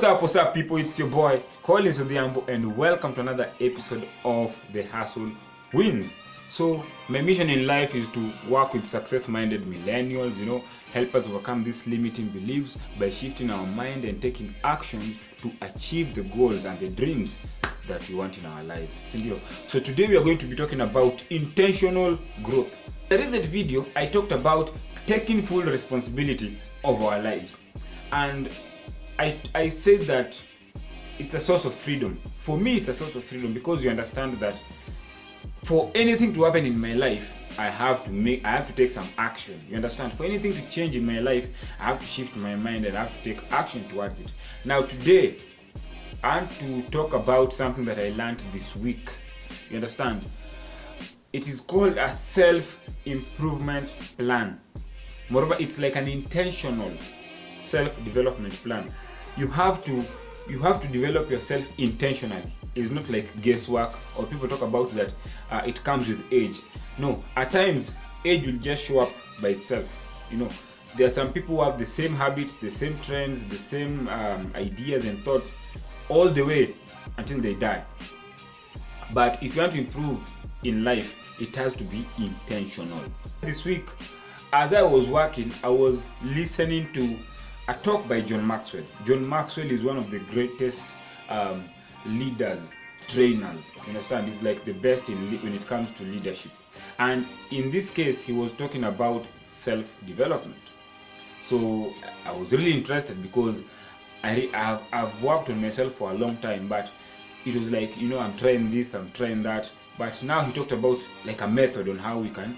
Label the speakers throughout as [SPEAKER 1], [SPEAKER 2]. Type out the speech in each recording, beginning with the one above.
[SPEAKER 1] What's up, people? It's your boy, Collins Odhiambo, and welcome to another episode of The Hustle Wins. So, my mission in life is to work with success-minded millennials, help us overcome these limiting beliefs by shifting our mind and taking actions to achieve the goals and the dreams that we want in our lives. So today we are going to be talking about intentional growth. In the recent video, I talked about taking full responsibility of our lives. And I said that it's a source of freedom. For me, it's a source of freedom because you understand that for anything to happen in my life, I have to take some action. You understand? For anything to change in my life, I have to shift my mind and I have to take action towards it. Now today, I want to talk about something that I learned this week. You understand? It is called a self-improvement plan. Moreover, it's like an intentional self-development plan. You have to develop yourself intentionally. It's not like guesswork, or people talk about that it comes with age. No, at times age will just show up by itself. There are some people who have the same habits, the same trends, the same ideas and thoughts all the way until they die. But if you want to improve in life, it has to be intentional. This week, as I was working, I was listening to a talk by John Maxwell. John Maxwell is one of the greatest leaders, trainers. You understand? He's like the best when it comes to leadership. And in this case, he was talking about self-development. So I was really interested because I've worked on myself for a long time, but it was like, I'm trying this, I'm trying that. But now he talked about like a method on how we can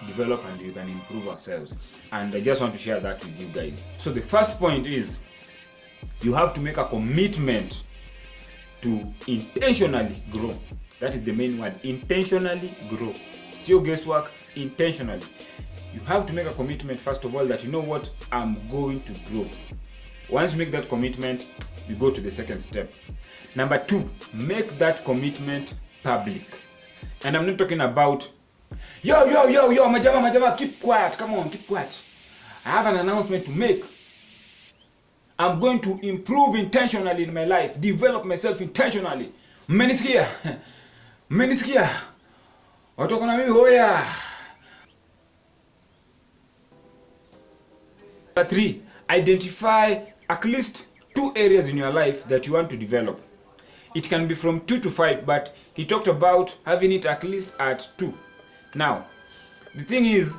[SPEAKER 1] develop and we can improve ourselves. And I just want to share that with you guys. So the first point is you have to make a commitment to intentionally grow. That is the main word, intentionally grow. It's your guesswork, intentionally. You have to make a commitment, first of all, that I'm going to grow. Once you make that commitment, you go to the second step. Number 2, make that commitment public. And I'm not talking about yo, majama, keep quiet, come on, keep quiet. I have an announcement to make. I'm going to improve intentionally in my life, develop myself intentionally. Mmenisikia? Watoka na mimi hoya. Number 3, identify at least 2 areas in your life that you want to develop. It can be from 2 to 5, but he talked about having it at least at 2. Now, the thing is,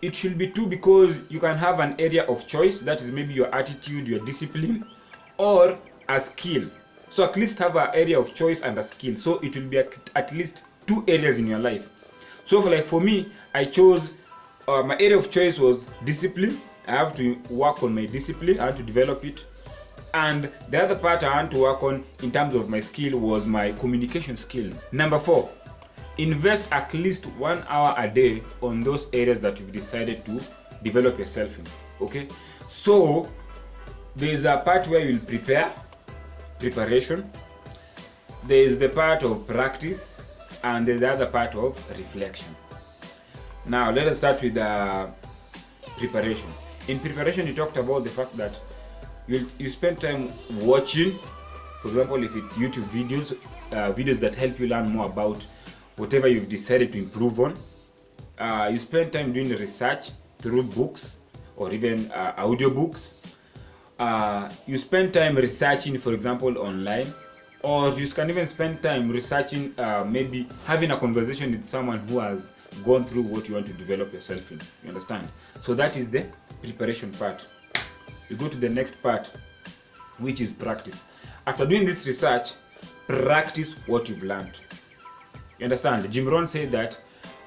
[SPEAKER 1] it should be 2 because you can have an area of choice, that is maybe your attitude, your discipline, or a skill. So at least have an area of choice and a skill. So it will be at least 2 areas in your life. So for me, I chose, my area of choice was discipline. I have to work on my discipline, I have to develop it. And the other part I want to work on in terms of my skill was my communication skills. Number 4, invest at least 1 hour a day on those areas that you've decided to develop yourself in. Okay? So there's a part where you'll preparation. There is the part of practice, and there's the other part of reflection. Now let us start with the preparation. In preparation, you talked about the fact that you spend time watching, for example, if it's YouTube videos, videos that help you learn more about whatever you've decided to improve on. You spend time doing research through books or even audio books. You spend time researching, for example, online, or you can even spend time researching, maybe having a conversation with someone who has gone through what you want to develop yourself in. You understand? So that is the preparation part. You go to the next part, which is practice. After doing this research, practice what you've learned. You understand? Jim Rohn said that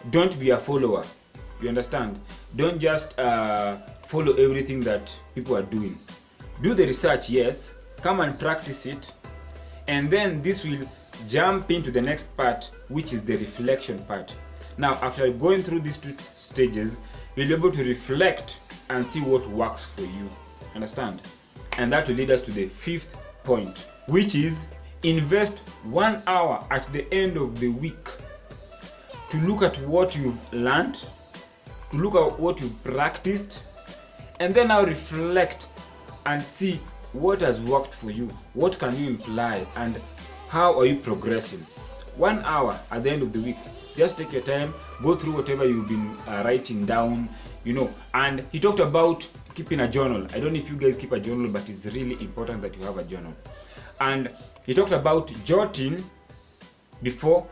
[SPEAKER 1] don't be a follower. You understand? Don't just follow everything that people are doing. Do the research, yes, come and practice it, and then this will jump into the next part, which is the reflection part. Now, after going through these 2 stages, you'll be able to reflect and see what works for you. Understand? And that will lead us to the 5th point, which is invest 1 hour at the end of the week to look at what you've learned, to look at what you've practiced, and then now reflect and see what has worked for you, what can you imply, and how are you progressing. 1 hour at the end of the week. Just take your time, go through whatever you've been writing down, And he talked about keeping a journal. I don't know if you guys keep a journal, but it's really important that you have a journal. And he talked about jotting before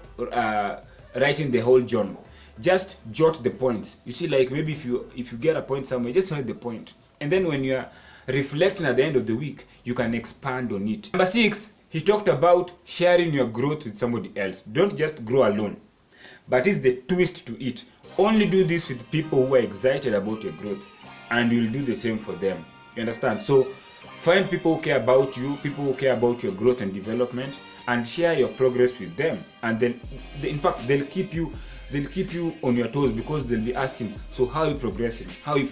[SPEAKER 1] writing the whole journal. Just jot the points. You see, like maybe if you get a point somewhere, just write the point, and then when you are reflecting at the end of the week, you can expand on it. Number 6, he talked about sharing your growth with somebody else. Don't just grow alone, but it's the twist to it. Only do this with people who are excited about your growth, and you'll do the same for them. You understand? So find people who care about you, people who care about your growth and development, and share your progress with them. And then in fact they'll keep you on your toes, because they'll be asking, so how are you progressing? Find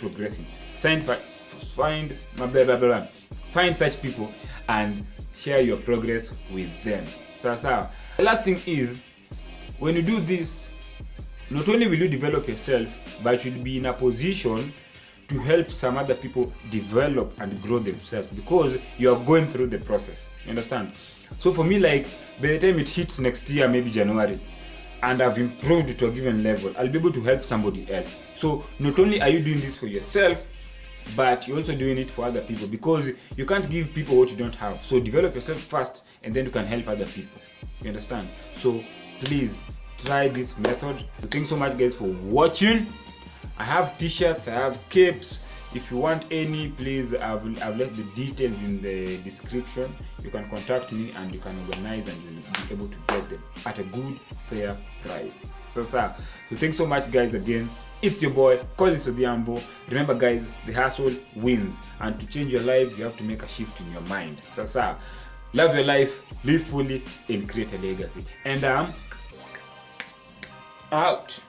[SPEAKER 1] such people and share your progress with them. So the last thing is, when you do this, not only will you develop yourself, but you'll be in a position to help some other people develop and grow themselves, because you are going through the process. You understand? So for me, like, by the time it hits next year, maybe January, and I've improved to a given level, I'll be able to help somebody else. So not only are you doing this for yourself, but you're also doing it for other people, because you can't give people what you don't have. So develop yourself first, and then you can help other people. You understand? So please try this method. So thanks so much, guys, for watching. I have t-shirts, I have capes. If you want any, please, I've left the details in the description. You can contact me and you can organize, and you'll be able to get them at a good, fair price. So thanks so much, guys. Again, it's your boy Collins Odiambo. Remember, guys, the hustle wins, and to change your life, you have to make a shift in your mind. So love your life, live fully, and create a legacy. And I'm out.